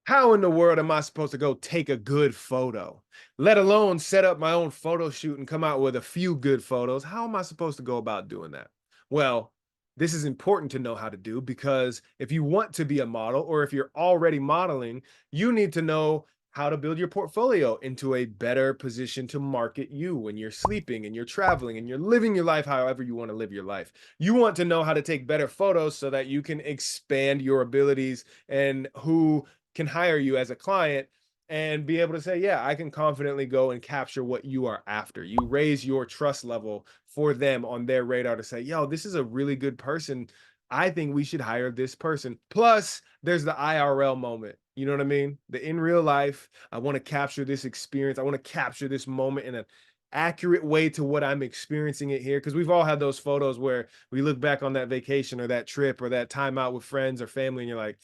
How in the world am I supposed to go take a good photo, let alone set up my own photo shoot and come out with a few good photos? How am I supposed to go about doing that? Well, this is important to know how to do because if you want to be a model or if you're already modeling, you need to know how to build your portfolio into a better position to market you when you're sleeping and you're traveling and you're living your life however you want to live your life. You want to know how to take better photos so that you can expand your abilities and who can hire you as a client and be able to say, yeah, I can confidently go and capture what you are after. You raise your trust level for them on their radar to say, yo, this is a really good person. I think we should hire this person. Plus, there's the IRL moment. You know what I mean? The in real life, I want to capture this experience. I want to capture this moment in an accurate way to what I'm experiencing it here. Because we've all had those photos where we look back on that vacation or that trip or that time out with friends or family, and you're like,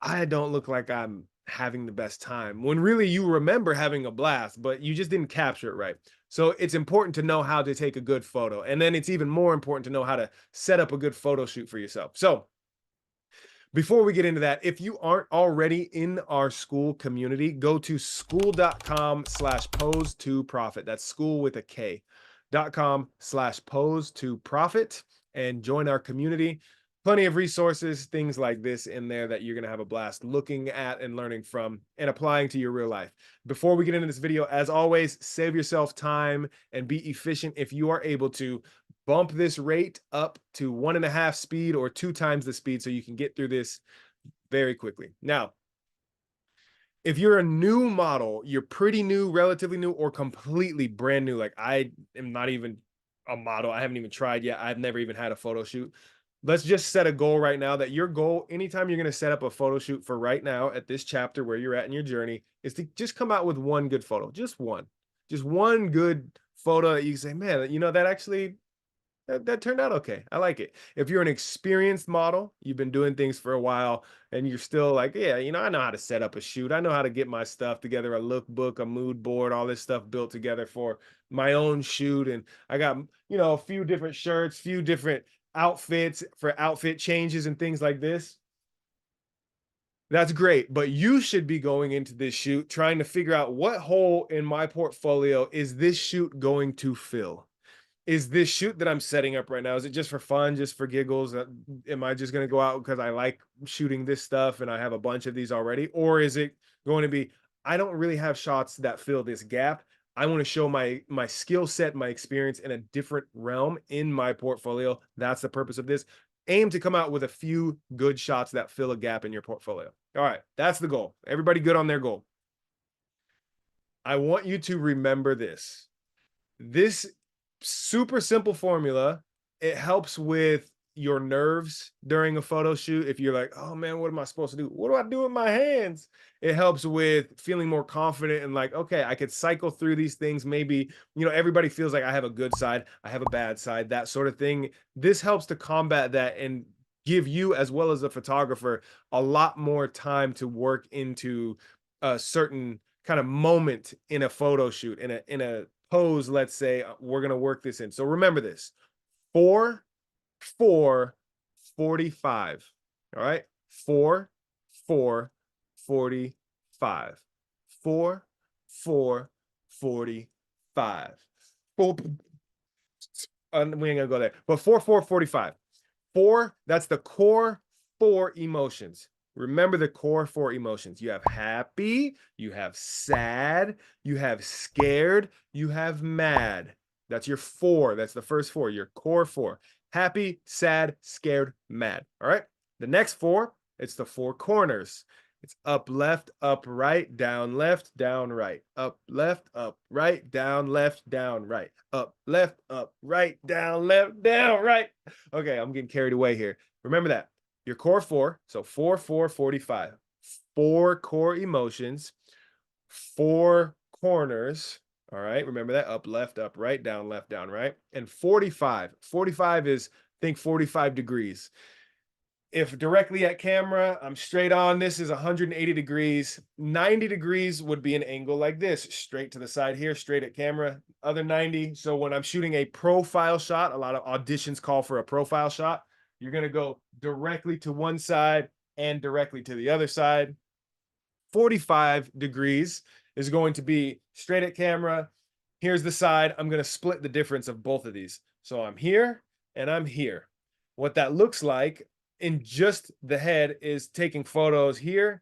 I don't look like I'm having the best time when really you remember having a blast, but you just didn't capture it right. So it's important to know how to take a good photo. And then it's even more important to know how to set up a good photo shoot for yourself. So before we get into that, if you aren't already in our school community, go to school.com/pose to profit. That's school with a K.com/pose to profit and join our community. Plenty of resources, things like this in there that you're going to have a blast looking at and learning from and applying to your real life. Before we get into this video, as always, save yourself time and be efficient if you are able to bump this rate up to 1.5 speed or 2 times the speed so you can get through this very quickly. Now, if you're a new model, you're pretty new, relatively new, or completely brand new, like I am not even a model, I haven't even tried yet, I've never even had a photo shoot. Let's just set a goal right now that your goal, anytime you're going to set up a photo shoot for right now at this chapter where you're at in your journey, is to just come out with one good photo, just one good photo that you say, man, that actually that turned out okay. I like it. If you're an experienced model, you've been doing things for a while and you're still like, yeah, I know how to set up a shoot. I know how to get my stuff together, a lookbook, a mood board, all this stuff built together for my own shoot. And I got, a few different shirts, few different outfits for outfit changes and things like this. That's great, but you should be going into this shoot trying to figure out what hole in my portfolio is this shoot going to fill? Is this shoot that I'm setting up right now, is it just for fun, just for giggles? Am I just going to go out because I like shooting this stuff and I have a bunch of these already? Or is it going to be, I don't really have shots that fill this gap. I want to show my skill set, my experience in a different realm in my portfolio. That's the purpose of this. Aim to come out with a few good shots that fill a gap in your portfolio. All right, that's the goal. Everybody good on their goal. I want you to remember this. This super simple formula, it helps with your nerves during a photo shoot. If you're like, oh man, what am I supposed to do? What do I do with my hands? It helps with feeling more confident and like, okay, I could cycle through these things. Maybe, everybody feels like I have a good side, I have a bad side, that sort of thing. This helps to combat that and give you, as well as a photographer, a lot more time to work into a certain kind of moment in a photo shoot, in a pose. Let's say we're going to work this in. So remember this: 4 4 45. All right, 4 4 45. 4 4 45. Four, we ain't gonna go there, but 4 4 45. 4, that's the core 4 emotions. Remember the core 4 emotions. You have happy, you have sad, you have scared, you have mad. That's your 4. That's the first 4, your core 4. Happy, sad, scared, mad. All right. The next 4, it's the 4 corners. It's up, left, up, right, down, left, down, right, up, right, down, right, up, right, down, left, down, right. Okay, I'm getting carried away here. Remember that. Your core 4, so 4, 4, 45. 4 core emotions, 4 corners. All right, remember that. Up, right, down, right. And 45. 45 is, think 45 degrees. If directly at camera, I'm straight on, this is 180 degrees. 90 degrees would be an angle like this, straight to the side here, straight at camera, other 90. So when I'm shooting a profile shot, a lot of auditions call for a profile shot. You're going to go directly to one side and directly to the other side. 45 degrees is going to be straight at camera. Here's the side. I'm going to split the difference of both of these. So I'm here and I'm here. What that looks like in just the head is taking photos here,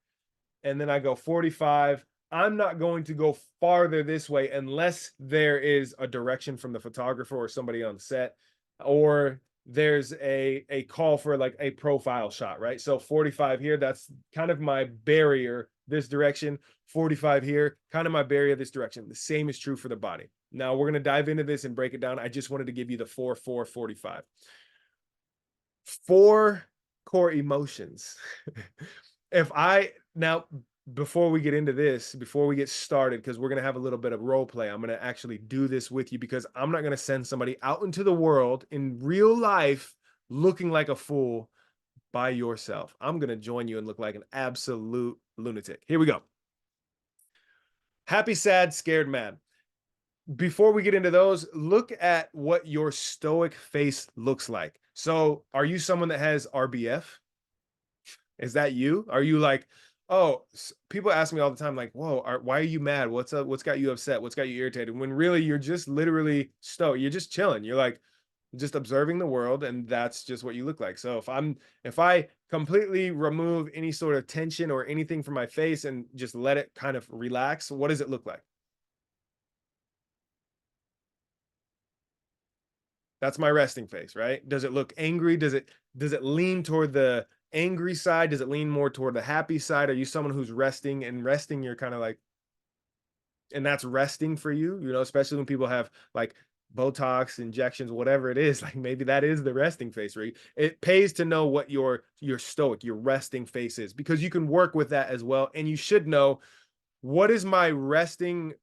and then I go 45. I'm not going to go farther this way unless there is a direction from the photographer or somebody on set, or there's a call for like a profile shot, right? So 45 here, that's kind of my barrier this direction. 45 here, kind of my barrier this direction. The same is true for the body. Now we're going to dive into this and break it down. I just wanted to give you the 4-4-45. 4 core emotions. If I now, before we get into this, before we get started, because we're going to have a little bit of role play, I'm going to actually do this with you, because I'm not going to send somebody out into the world in real life looking like a fool by yourself. I'm going to join you and look like an absolute lunatic. Here we go. Happy, sad, scared, mad. Before we get into those, look at what your stoic face looks like. So, are you someone that has RBF? Is that you? Are you like, oh, people ask me all the time, like, whoa, why are you mad? What's up? What's got you upset? What's got you irritated? When really you're just literally stoic. You're just chilling. You're like just observing the world, and that's just what you look like. So if I completely remove any sort of tension or anything from my face and just let it kind of relax, what does it look like? That's my resting face, right? Does it look angry? Does it lean toward the angry side? Does it lean more toward the happy side? Are you someone who's resting, and resting you're kind of like, and that's resting for you, especially when people have like Botox injections, whatever it is, like maybe that is the resting face, right? It pays to know what your stoic, your resting face is, because you can work with that as well. And you should know, what is my resting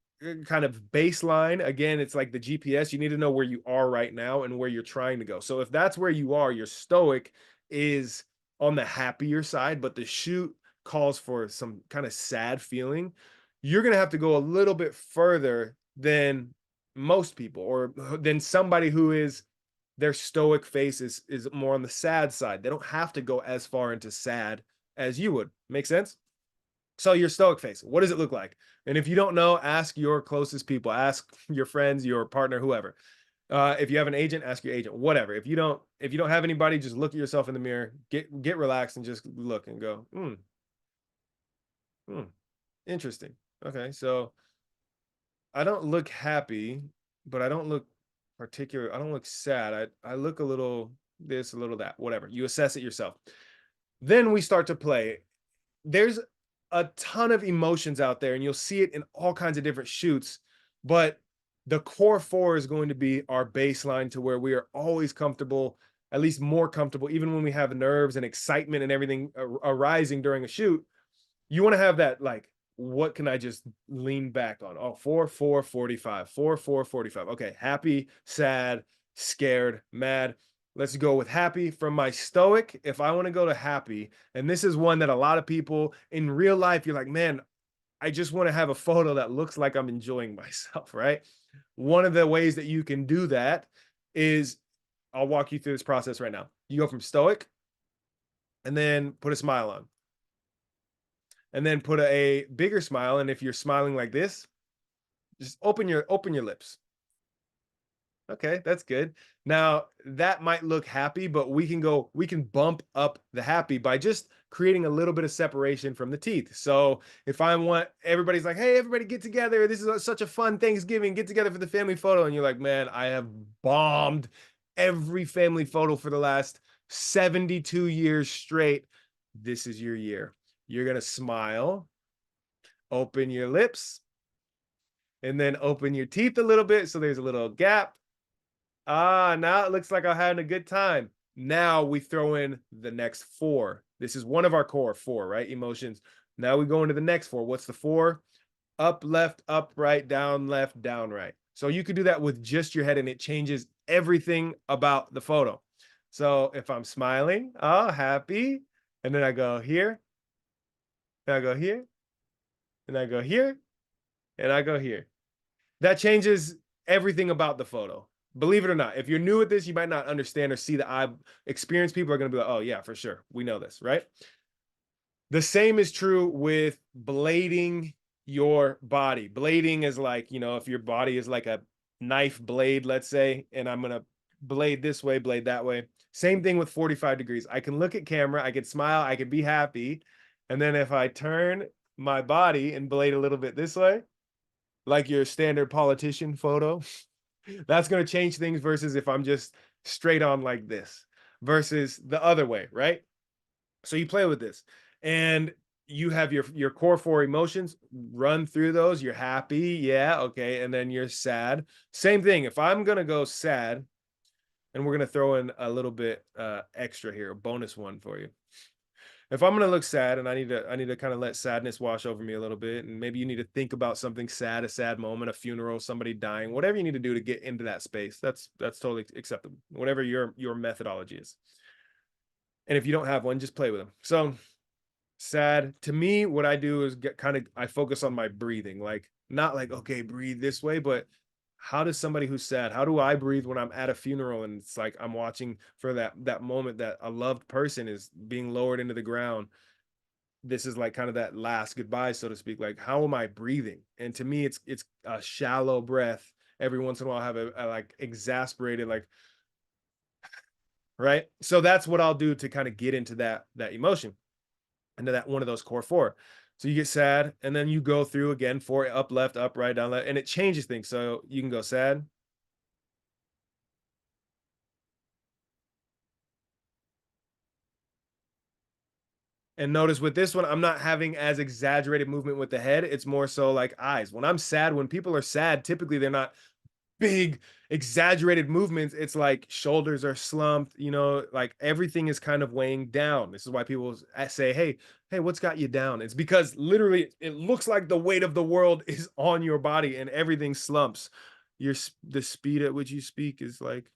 kind of baseline? Again, it's like the GPS. You need to know where you are right now and where you're trying to go. So if that's where you are, your stoic is on the happier side, but the shoot calls for some kind of sad feeling, you're going to have to go a little bit further than most people, or than somebody who is, their stoic face is more on the sad side. They don't have to go as far into sad as you would. Make sense? So your stoic face, what does it look like? And if you don't know, ask your closest people, ask your friends, your partner, whoever. If you have an agent, ask your agent, whatever. If you don't have anybody, just look at yourself in the mirror, get relaxed, and just look and go, hmm, interesting. Okay, so I don't look happy, but I don't look I don't look sad. I look a little this, a little that, whatever. You assess it yourself. Then we start to play. There's a ton of emotions out there, and you'll see it in all kinds of different shoots, but the core 4 is going to be our baseline, to where we are always comfortable, at least more comfortable, even when we have nerves and excitement and everything arising during a shoot. You want to have that, like, what can I just lean back on? Oh, 4-4-45, 4-4-45. Okay, happy, sad, scared, mad. Let's go with happy. From my stoic, if I want to go to happy, and this is one that a lot of people in real life, you're like, man, I just want to have a photo that looks like I'm enjoying myself, right? One of the ways that you can do that is, I'll walk you through this process right now. You go from stoic, and then put a smile on, and then put a bigger smile. And if you're smiling like this, just open your lips. Okay, that's good. Now that might look happy, but we can bump up the happy by just creating a little bit of separation from the teeth. So if I want, everybody's like, hey, everybody get together. This is such a fun Thanksgiving, get together for the family photo. And you're like, man, I have bombed every family photo for the last 72 years straight. This is your year. You're going to smile, open your lips, and then open your teeth a little bit, so there's a little gap. Now it looks like I'm having a good time. Now we throw in the next 4. This is one of our core 4, right? Emotions. Now we go into the next 4. What's the 4? Up, left, up, right, down, left, down, right. So you could do that with just your head, and it changes everything about the photo. So if I'm smiling, oh, happy, and then I go here, and I go here, and I go here, and I go here. That changes everything about the photo. Believe it or not, if you're new at this, you might not understand or see that. I've experienced people are going to be like, oh yeah, for sure. We know this, right? The same is true with blading your body. Blading is like, if your body is like a knife blade, let's say, and I'm going to blade this way, blade that way. Same thing with 45 degrees. I can look at camera, I can smile, I can be happy. And then if I turn my body and blade a little bit this way, like your standard politician photo, that's going to change things versus if I'm just straight on like this versus the other way, right? So you play with this and you have your core four emotions, run through those. You're happy, yeah, okay, and then you're sad. Same thing. If I'm going to go sad, and we're going to throw in a little bit extra here, a bonus one for you. If I'm going to look sad and I need to kind of let sadness wash over me a little bit, and maybe you need to think about something sad, a sad moment, a funeral, somebody dying, whatever you need to do to get into that space. That's totally acceptable. Whatever your methodology is. And if you don't have one, just play with them. So sad to me, what I do is I focus on my breathing, like not like, okay, breathe this way, but how does somebody who's sad, how do I breathe when I'm at a funeral and it's like I'm watching for that moment that a loved person is being lowered into the ground. This is like kind of that last goodbye, so to speak. Like, how am I breathing? And to me, it's a shallow breath. Every once in a while I have a like exasperated, like, right. So that's what I'll do to kind of get into that emotion, into that one of those core four. So you get sad, and then you go through again four, up, left, up, right, down, left, and it changes things. So you can go sad, and notice with this one, I'm not having as exaggerated movement with the head. It's more so like eyes. When I'm sad, when people are sad, typically they're not big exaggerated movements. It's like shoulders are slumped, like everything is kind of weighing down. This is why people say, hey, what's got you down? It's because literally it looks like the weight of the world is on your body and everything slumps. The speed at which you speak is like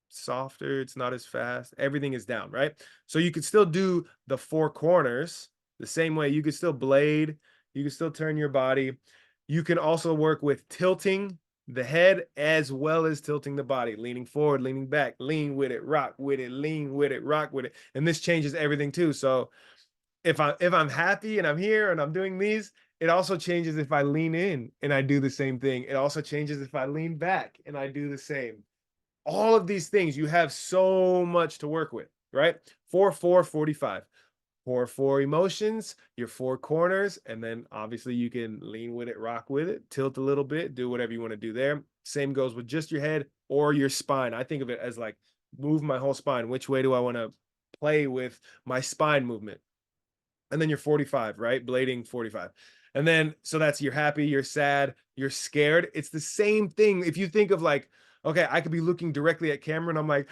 softer, it's not as fast, everything is down, right? So you could still do the four corners the same way. You could still blade, you can still turn your body. You can also work with tilting the head as well as tilting the body, leaning forward, leaning back, lean with it, rock with it, lean with it, rock with it. And this changes everything too. So if I'm happy and I'm here and I'm doing these, it also changes if I lean in and I do the same thing. It also changes if I lean back and I do the same. All of these things, you have so much to work with, right? 4 4 45. 4 4 emotions, your four corners, and then obviously you can lean with it, rock with it, tilt a little bit, do whatever you want to do there. Same goes with just your head or your spine. I think of it as like move my whole spine. Which way do I want to play with my spine movement? And then you're 45, right? Blading 45. And then, so that's you're happy, you're sad, you're scared. It's the same thing. If you think of like, okay, I could be looking directly at camera and I'm like,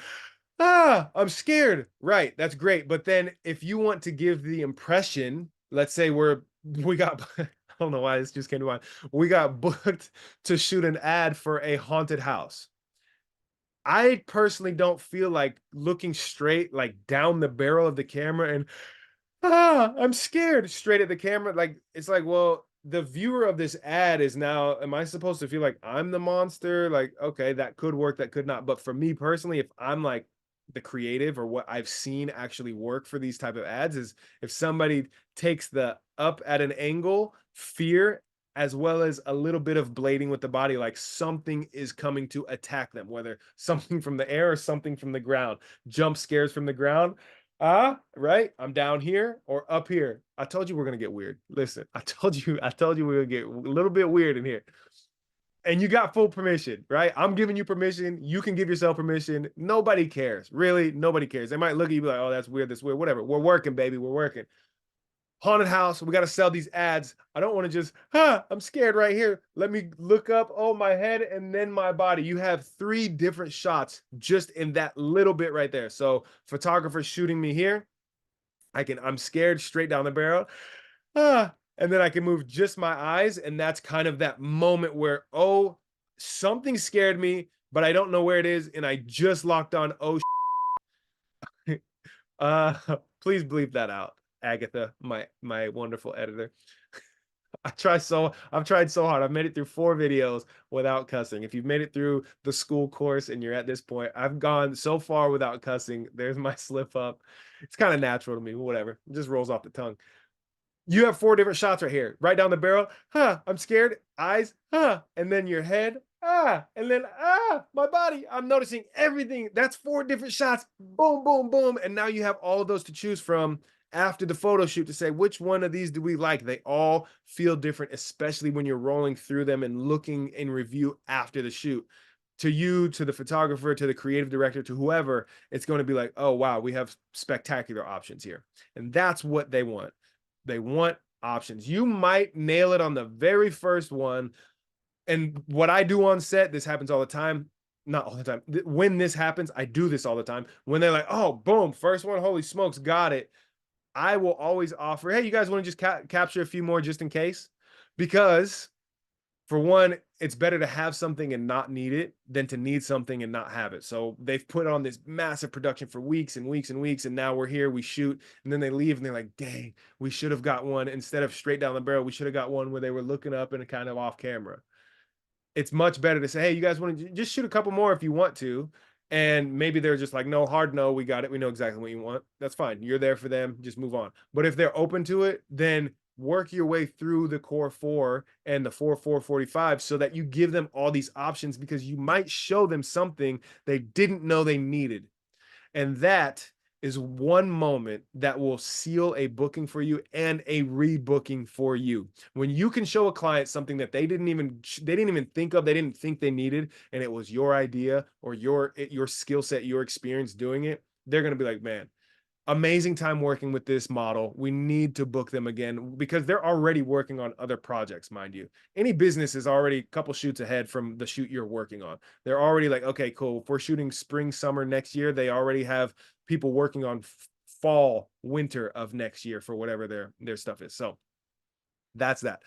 I'm scared. Right. That's great. But then if you want to give the impression, let's say we got, I don't know why this just came to mind. We got booked to shoot an ad for a haunted house. I personally don't feel like looking straight, like down the barrel of the camera and I'm scared straight at the camera. Like, it's like, well, the viewer of this ad is now, am I supposed to feel like I'm the monster? Like, okay, that could work, that could not. But for me personally, if I'm like the creative or what I've seen actually work for these type of ads is if somebody takes the up at an angle, fear, as well as a little bit of blading with the body, like something is coming to attack them, whether something from the air or something from the ground, jump scares from the ground. Right? I'm down here or up here. I told you we're gonna get weird. Listen, I told you we're gonna get a little bit weird in here. And you got full permission, right? I'm giving you permission. You can give yourself permission. Nobody cares. Really, nobody cares. They might look at you like, oh, that's weird, whatever. We're working, baby. We're working. Haunted house. We got to sell these ads. I don't want to just, I'm scared right here. Let me look up, oh, my head and then my body. You have three different shots just in that little bit right there. So, photographer shooting me here. I'm scared straight down the barrel. And then I can move just my eyes. And that's kind of that moment where, oh, something scared me, but I don't know where it is. And I just locked on, oh, uh, please bleep that out, Agatha, my wonderful editor. I've tried so hard. I've made it through 4 videos without cussing. If you've made it through the school course and you're at this point, I've gone so far without cussing. There's my slip up. It's kind of natural to me, whatever. It just rolls off the tongue. You have 4 different shots right here. Right down the barrel, huh, I'm scared, eyes, huh, and then your head, ah, and then, ah, my body. I'm noticing everything. That's 4 different shots. Boom, boom, boom. And now you have all of those to choose from after the photo shoot to say, which one of these do we like? They all feel different, especially when you're rolling through them and looking in review after the shoot. To you, to the photographer, to the creative director, to whoever, it's going to be like, oh, wow, we have spectacular options here. And that's what they want. They want options. You might nail it on the very first one. And what I do on set, this happens all the time. Not all the time. When this happens, I do this all the time. When they're like, oh, boom, first one, holy smokes, got it. I will always offer, hey, you guys want to just capture a few more just in case? Because for one, it's better to have something and not need it than to need something and not have it. So they've put on this massive production for weeks and weeks and weeks, and now we're here, we shoot, and then they leave and they're like, dang, we should have got one instead of straight down the barrel. We should have got one where they were looking up and kind of off camera. It's much better to say, hey, you guys want to just shoot a couple more if you want to. And maybe they're just like, no, hard no, we got it. We know exactly what you want. That's fine. You're there for them. Just move on. But if they're open to it, then work your way through the core 4 and the 4 4 45 so that you give them all these options, because you might show them something they didn't know they needed. And that is one moment that will seal a booking for you and a rebooking for you. When you can show a client something that they didn't even think of, they didn't think they needed, and it was your idea or your skill set, your experience doing it, they're going to be like, man, amazing time working with this model. We need to book them again, because they're already working on other projects, mind you. Any business is already a couple shoots ahead from the shoot you're working on. They're already like, okay, cool. If we're shooting spring, summer next year, they already have people working on fall, winter of next year for whatever their stuff is. So that's that.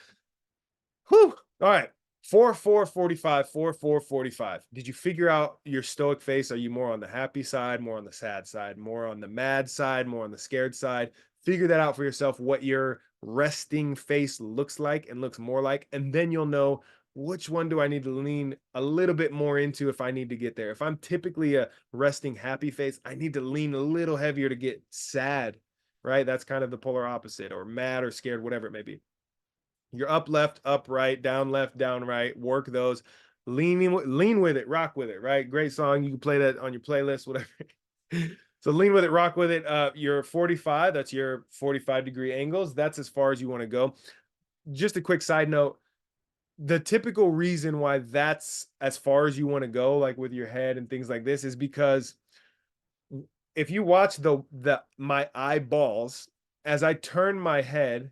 Whew. All right. 4 4 45, 4 4 45. Did you figure out your stoic face? Are you more on the happy side, more on the sad side, more on the mad side, more on the scared side? Figure that out for yourself, what your resting face looks like and looks more like. And then you'll know, which one do I need to lean a little bit more into if I need to get there. If I'm typically a resting happy face, I need to lean a little heavier to get sad, right? That's kind of the polar opposite, or mad or scared, whatever it may be. You're up left, up right, down left, down right. Work those. Lean with it, rock with it, right? Great song. You can play that on your playlist, whatever. So lean with it, rock with it. Your 45, that's your 45-degree angles. That's as far as you want to go. Just a quick side note. The typical reason why that's as far as you want to go, like with your head and things like this, is because if you watch my eyeballs, as I turn my head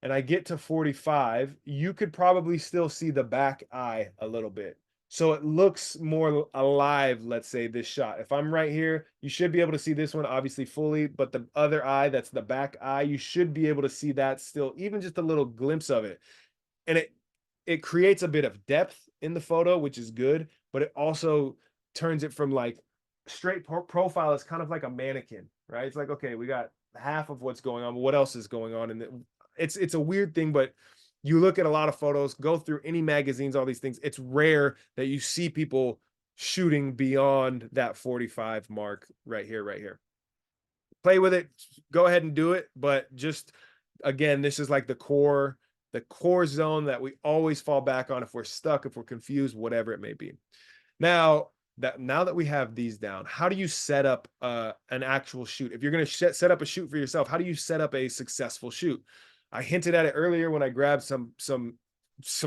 and I get to 45, you could probably still see the back eye a little bit. So it looks more alive, let's say, this shot. If I'm right here, you should be able to see this one obviously fully, but the other eye, that's the back eye, you should be able to see that still, even just a little glimpse of it. And it creates a bit of depth in the photo, which is good, but it also turns it from like straight profile is kind of like a mannequin, right? It's like, okay, we got half of what's going on, but what else is going on? And it's a weird thing, but you look at a lot of photos, go through any magazines, all these things. It's rare that you see people shooting beyond that 45 mark right here, right here. Play with it, go ahead and do it, but just again, this is like the core zone that we always fall back on if we're stuck, if we're confused, whatever it may be. Now that we have these down, how do you set up an actual shoot? If you're going to set up a shoot for yourself, how do you set up a successful shoot? I hinted at it earlier when I grabbed some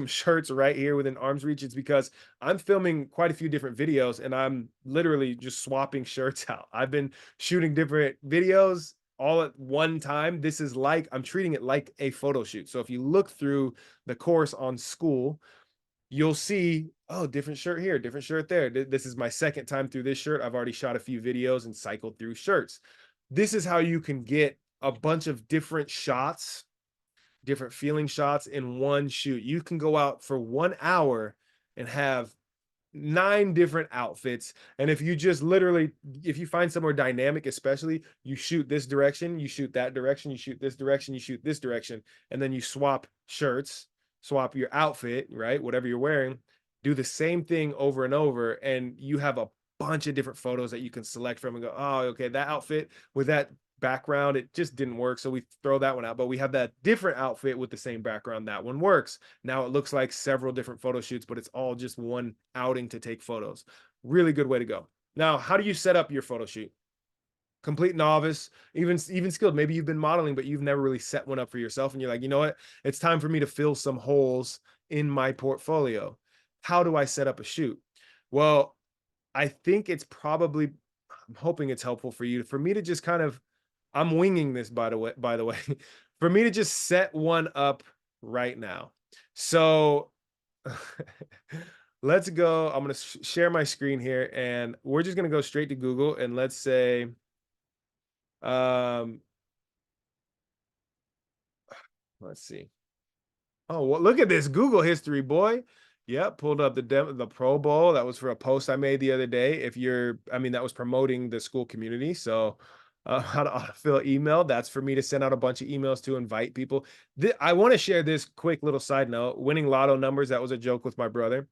shirts right here within arm's reach. It's because I'm filming quite a few different videos and I'm literally just swapping shirts out. I've been shooting different videos all at one time. This is like, I'm treating it like a photo shoot. So if you look through the course on School, you'll see, oh, different shirt here, different shirt there. This is my second time through this shirt. I've already shot a few videos and cycled through shirts. This is how you can get a bunch of different shots, different feeling shots in one shoot. You can go out for 1 hour and have 9 different outfits. And if you just literally, if you find somewhere dynamic, especially, you shoot this direction, you shoot that direction, you shoot this direction, you shoot this direction, and then you swap shirts, swap your outfit, right? Whatever you're wearing, do the same thing over and over. And you have a bunch of different photos that you can select from and go, oh, okay, that outfit with that background, it just didn't work. So we throw that one out, but we have that different outfit with the same background. That one works. Now it looks like several different photo shoots, but it's all just one outing to take photos. Really good way to go. Now, how do you set up your photo shoot? Complete novice, even skilled. Maybe you've been modeling, but you've never really set one up for yourself. And you're like, you know what? It's time for me to fill some holes in my portfolio. How do I set up a shoot? Well, I think it's probably, I'm hoping it's helpful for you, for me to just kind of, I'm winging this by the way, for me to just set one up right now. So let's go. I'm going to share my screen here and we're just going to go straight to Google and let's say, um, let's see. Oh, well, look at this Google history, boy. Yep, pulled up the Pro Bowl. That was for a post I made the other day. If you're, I mean, that was promoting the school community. So, how to autofill email. That's for me to send out a bunch of emails to invite people. I want to share this quick little side note. Winning lotto numbers. That was a joke with my brother.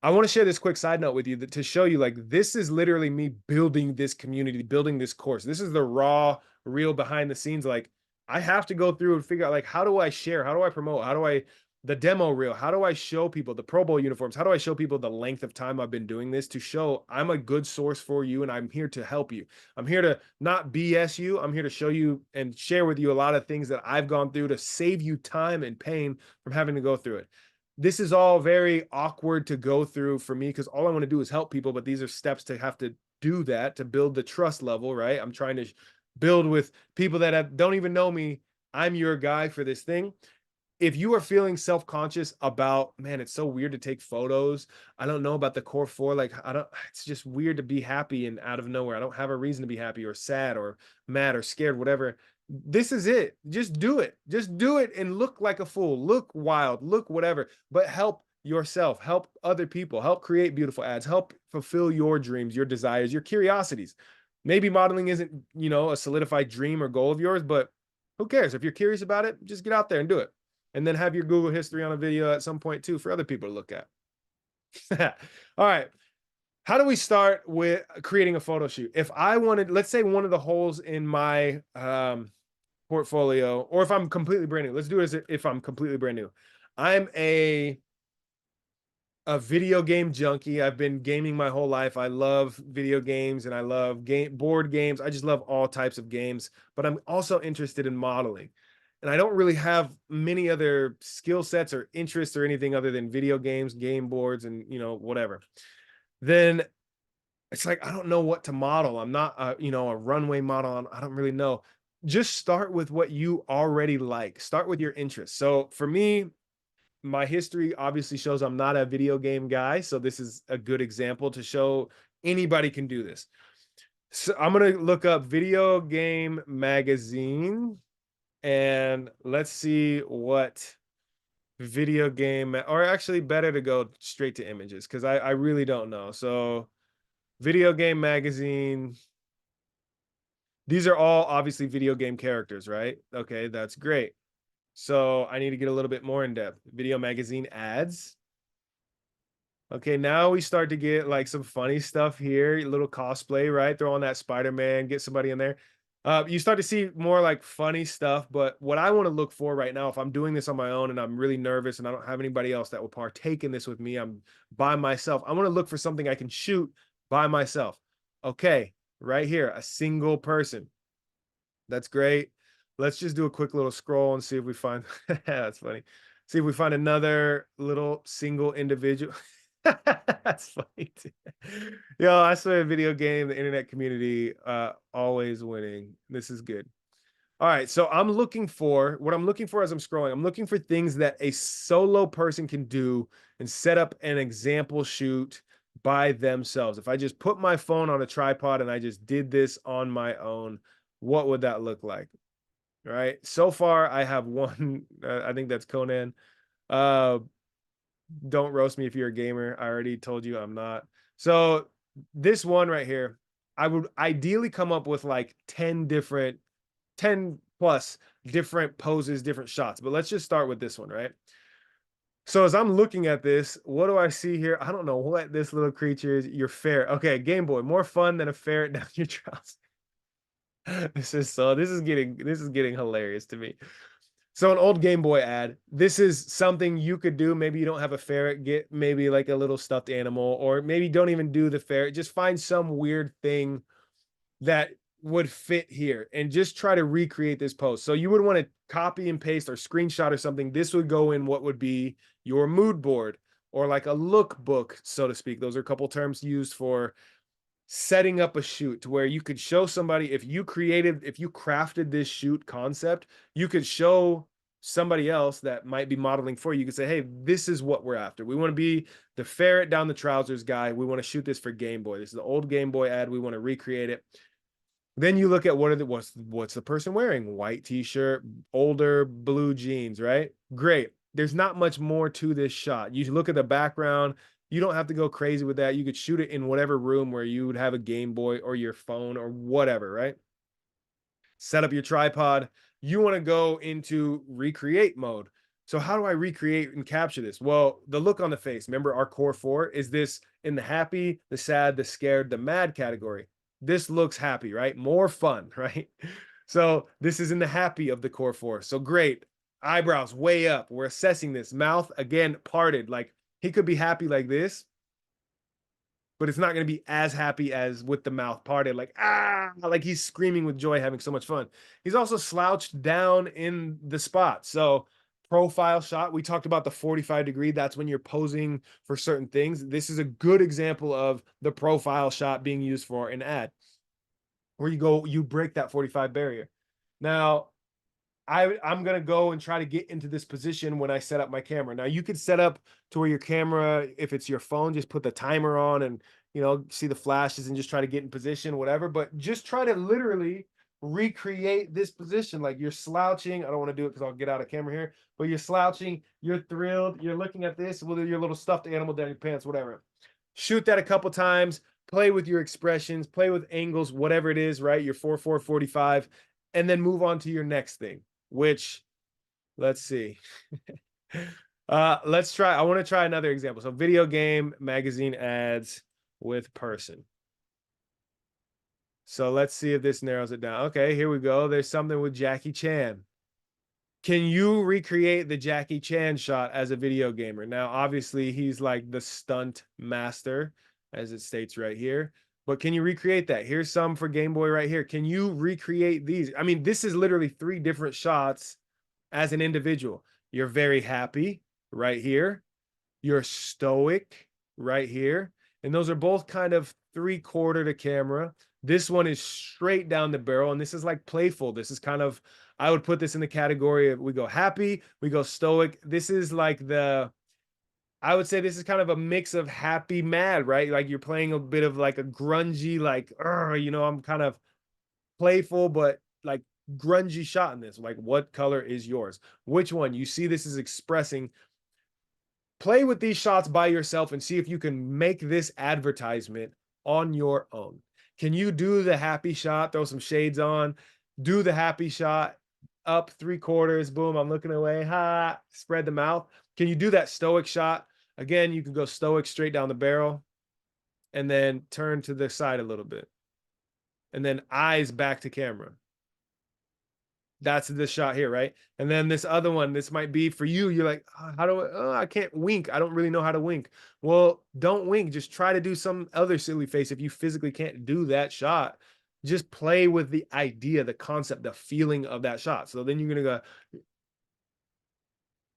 I want to share this quick side note with you to show you like this is literally me building this community, building this course. This is the raw, real behind the scenes. Like I have to go through and figure out like how do I share? How do I promote? How do I the demo reel? How do I show people the Pro Bowl uniforms? How do I show people the length of time I've been doing this to show I'm a good source for you and I'm here to help you. I'm here to not BS you. I'm here to show you and share with you a lot of things that I've gone through to save you time and pain from having to go through it. This is all very awkward to go through for me because all I want to do is help people, but these are steps to have to do that to build the trust level, right? I'm trying to build with people that don't even know me. I'm your guy for this thing. If you are feeling self-conscious about, man, it's so weird to take photos. I don't know about the core four. Like, I don't, it's just weird to be happy and out of nowhere. I don't have a reason to be happy or sad or mad or scared, whatever. This is it. Just do it. Just do it and look like a fool. Look wild, look whatever, but help yourself, help other people, help create beautiful ads, help fulfill your dreams, your desires, your curiosities. Maybe modeling isn't, a solidified dream or goal of yours, but who cares? If you're curious about it, just get out there and do it. And then have your Google history on a video at some point too for other people to look at. All right. How do we start with creating a photo shoot? If I wanted, let's say one of the holes in my portfolio, or if I'm completely brand new, let's do it as if I'm completely brand new. I'm a video game junkie. I've been gaming my whole life. I love video games and I love board games. I just love all types of games, but I'm also interested in modeling. And I don't really have many other skill sets or interests or anything other than video games, game boards, and whatever. Then it's like I don't know what to model. I'm not a runway model. I don't really know. Just start with what you already like. Start with your interests. So for me, my history obviously shows I'm not a video game guy. So this is a good example to show anybody can do this. So I'm going to look up video game magazine and let's see what video game, or actually better to go straight to images because I really don't know. So video game magazine, these are all obviously video game characters, right? Okay, that's great. So I need to get a little bit more in depth. Video magazine ads. Okay, now we start to get like some funny stuff here, a little cosplay, right? Throw on that Spider-Man, get somebody in there. You start to see more like funny stuff, but what I want to look for right now, if I'm doing this on my own and I'm really nervous and I don't have anybody else that will partake in this with me, I'm by myself. I want to look for something I can shoot by myself. Okay, right here, a single person. That's great. Let's just do a quick little scroll and see if we find, that's funny. See if we find another little single individual. That's funny too. Yo, I swear video game, the internet community, always winning. This is good. All right, so what I'm looking for as I'm scrolling, I'm looking for things that a solo person can do and set up an example shoot by themselves. If I just put my phone on a tripod and I just did this on my own, what would that look like? All right, so far I have one, I think that's Conan. Don't roast me if you're a gamer. I already told you I'm not. So this one right here, I would ideally come up with like 10 plus different poses, different shots. But let's just start with this one, right? So as I'm looking at this, what do I see here? I don't know what this little creature is. You're fair. Okay, Game Boy, more fun than a ferret down your trousers. This is getting hilarious to me. So an old Game Boy ad. This is something you could do. Maybe you don't have a ferret, get maybe like a little stuffed animal, or maybe don't even do the ferret. Just find some weird thing that would fit here and just try to recreate this post. So you would want to copy and paste or screenshot or something. This would go in what would be your mood board or like a look book, so to speak. Those are a couple terms used for setting up a shoot to where you could show somebody if you crafted this shoot concept, you could show somebody else that might be modeling for you. You could say, hey, this is what we're after. We want to be the ferret down the trousers guy. We want to shoot this for Game Boy. This is the old Game Boy ad. We want to recreate it. Then you look at what's the person wearing? White t-shirt, older blue jeans, right? Great. There's not much more to this shot. You look at the background. You don't have to go crazy with that. You could shoot it in whatever room where you would have a Game Boy or your phone or whatever, right? Set up your tripod. You want to go into recreate mode. So how do I recreate and capture this? Well, the look on the face. Remember our core four? Is this in the happy, the sad, the scared, the mad category? This looks happy, right? More fun, right? So this is in the happy of the core four. So great. Eyebrows way up. We're assessing this. Mouth, again, parted. Like he could be happy like this, but it's not going to be as happy as with the mouth parted, like he's screaming with joy, having so much fun. He's also slouched down in the spot. So, profile shot, we talked about the 45-degree. That's when you're posing for certain things. This is a good example of the profile shot being used for an ad where you break that 45 barrier. Now, I'm gonna go and try to get into this position when I set up my camera. Now you could set up to where your camera, if it's your phone, just put the timer on and see the flashes and just try to get in position, whatever. But just try to literally recreate this position. Like you're slouching. I don't want to do it because I'll get out of camera here, but you're slouching, you're thrilled, you're looking at this with your little stuffed animal down your pants, whatever. Shoot that a couple times, play with your expressions, play with angles, whatever it is, right? Your 4 45, and then move on to your next thing, which let's see. Let's try. I want to try another example. So video game magazine ads with person. So let's see if this narrows it down. Okay, here we go. There's something with Jackie Chan. Can you recreate the Jackie Chan shot as a video gamer? Now, obviously, he's like the stunt master, as it states right here. But can you recreate that? Here's some for Game Boy right here. Can you recreate these? I mean, this is literally 3 different shots as an individual. You're very happy right here. You're stoic right here. And those are both kind of 3/4 to camera. This one is straight down the barrel, and this is like playful. This is kind of, I would put this in the category of we go happy, we go stoic. This is like I would say this is kind of a mix of happy, mad, right? Like you're playing a bit of like a grungy, like, I'm kind of playful, but like grungy shot in this. Like, what color is yours? Which one? You see, this is expressing. Play with these shots by yourself and see if you can make this advertisement on your own. Can you do the happy shot? Throw some shades on, do the happy shot up 3/4. Boom. I'm looking away. Ha. Spread the mouth. Can you do that stoic shot? Again, you can go stoic straight down the barrel and then turn to the side a little bit. And then eyes back to camera. That's this shot here, right? And then this other one, this might be for you. You're like, how do I can't wink. I don't really know how to wink. Well, don't wink. Just try to do some other silly face. If you physically can't do that shot, just play with the idea, the concept, the feeling of that shot. So then you're going to go,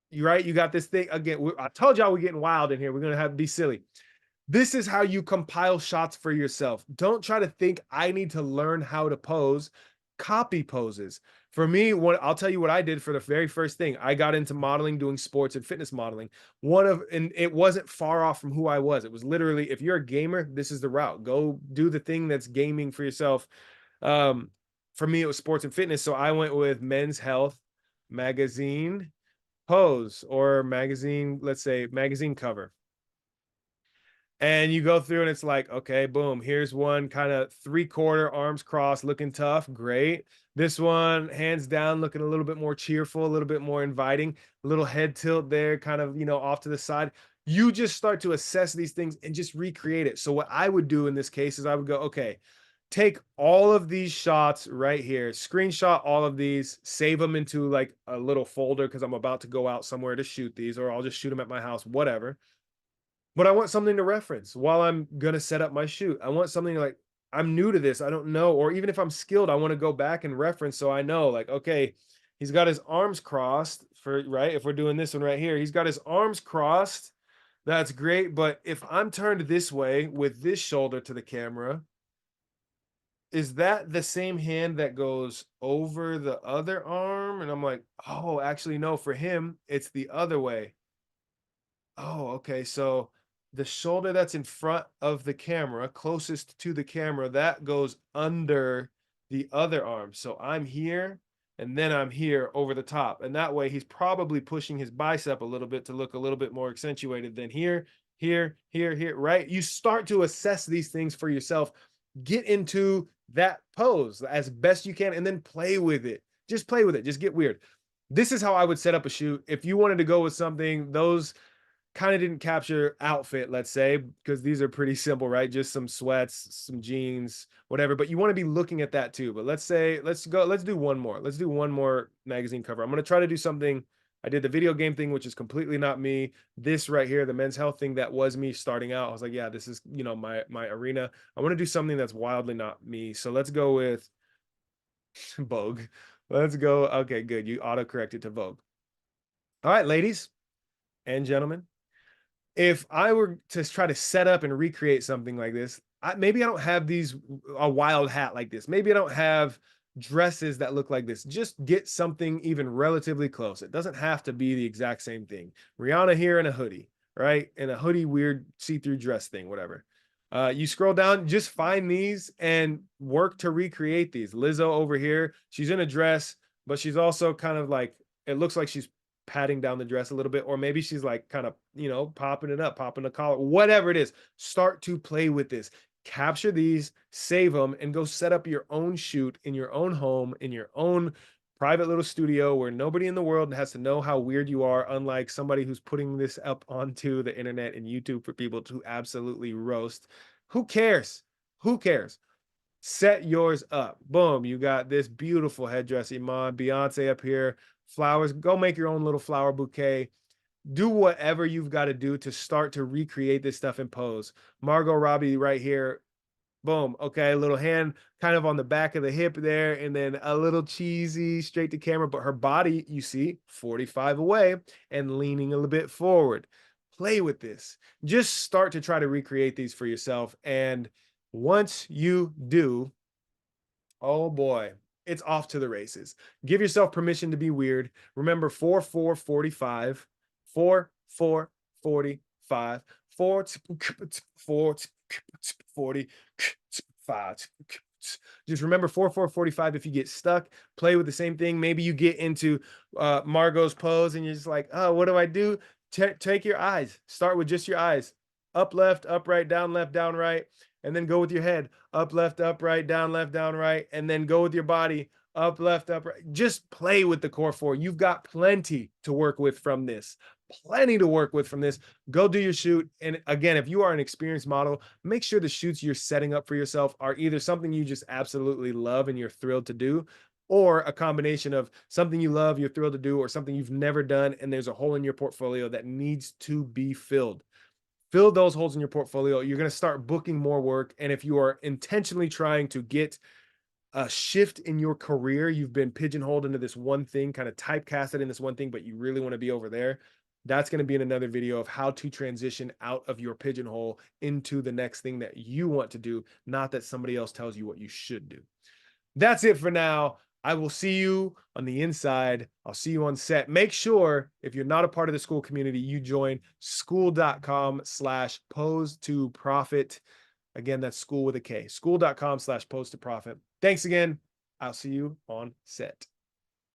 you right. You got this thing again. I told y'all we're getting wild in here. We're going to have to be silly. This is how you compile shots for yourself. Don't try to think I need to learn how to pose. Copy poses. For me, I'll tell you what I did for the very first thing. I got into modeling, doing sports and fitness modeling. And it wasn't far off from who I was. It was literally, if you're a gamer, this is the route. Go do the thing that's gaming for yourself. For me, it was sports and fitness. So I went with Men's Health magazine pose, or magazine, let's say magazine cover. And you go through and it's like, okay, boom, here's one kind of 3/4 arms crossed, looking tough. Great. This one, hands down, looking a little bit more cheerful, a little bit more inviting, a little head tilt there, kind of, off to the side. You just start to assess these things and just recreate it. So what I would do in this case is I would go, okay, take all of these shots right here, screenshot all of these, save them into like a little folder because I'm about to go out somewhere to shoot these, or I'll just shoot them at my house, whatever. But I want something to reference while I'm gonna set up my shoot. I want something like, I'm new to this, I don't know, or even if I'm skilled, I want to go back and reference so I know, like, okay, he's got his arms crossed for right. If we're doing this one right here, he's got his arms crossed. That's great. But if I'm turned this way with this shoulder to the camera, is that the same hand that goes over the other arm? And I'm like, oh, actually, no, for him, it's the other way. Oh, okay. So the shoulder that's in front of the camera, closest to the camera, that goes under the other arm. So I'm here and then I'm here over the top. And that way he's probably pushing his bicep a little bit to look a little bit more accentuated than here, here, here, here, right? You start to assess these things for yourself. Get into that pose as best you can and then play with it. Just play with it. Just get weird. This is how I would set up a shoot. If you wanted to go with something, those kind of didn't capture outfit, let's say, because these are pretty simple, right? Just some sweats, some jeans, whatever. But you want to be looking at that too. But let's say, let's do one more. Let's do one more magazine cover. I'm going to try to do something. I did the video game thing, which is completely not me. This right here, the men's health thing, that was me starting out. I was like, yeah, this is, my arena. I want to do something that's wildly not me. So let's go with Vogue. Let's go. Okay, good. You auto corrected to Vogue. All right, ladies and gentlemen, if I were to try to set up and recreate something like this, maybe I don't have a wild hat like this. Maybe I don't have dresses that look like this. Just get something even relatively close. It doesn't have to be the exact same thing. Rihanna here in a hoodie, right? In a hoodie, weird see-through dress thing, whatever. You scroll down, just find these and work to recreate these. Lizzo over here, she's in a dress, but she's also kind of like, it looks like she's patting down the dress a little bit, or maybe she's like kind of, popping it up, popping the collar, whatever it is. Start to play with this. Capture these, save them, and go set up your own shoot in your own home, in your own private little studio where nobody in the world has to know how weird you are, unlike somebody who's putting this up onto the internet and YouTube for people to absolutely roast. Who cares? Who cares? Set yours up. Boom. You got this beautiful headdress, Iman, Beyonce up here, flowers. Go make your own little flower bouquet. Do whatever you've got to do to start to recreate this stuff in pose. Margot Robbie right here. Boom. Okay. A little hand kind of on the back of the hip there, and then a little cheesy straight to camera. But her body, you see, 45 away and leaning a little bit forward. Play with this. Just start to try to recreate these for yourself. And once you do, oh boy, it's off to the races. Give yourself permission to be weird. Remember 4 4 45, 4 4 45, 4 4 45. Just remember 4 4 45. If you get stuck, play with the same thing. Maybe you get into Margot's pose and you're just like, oh, what do I do? Take your eyes. Start with just your eyes. Up, left, up, right, down, right, and then go with your head. Up, left, down, right, and then go with your body. Up, left, up, right. Just play with the core four. You've got plenty to work with from this. Plenty to work with from this. Go do your shoot. And again, if you are an experienced model, make sure the shoots you're setting up for yourself are either something you just absolutely love and you're thrilled to do, or a combination of something you love, you're thrilled to do, or something you've never done, and there's a hole in your portfolio that needs to be filled. Fill those holes in your portfolio. You're going to start booking more work. And if you are intentionally trying to get a shift in your career, you've been pigeonholed into this one thing, kind of typecasted in this one thing, but you really want to be over there. That's going to be in another video of how to transition out of your pigeonhole into the next thing that you want to do, not that somebody else tells you what you should do. That's it for now. I will see you on the inside. I'll see you on set. Make sure, if you're not a part of the school community, you join school.com/pose to profit. Again, that's school with a K. School.com/pose to profit. Thanks again. I'll see you on set.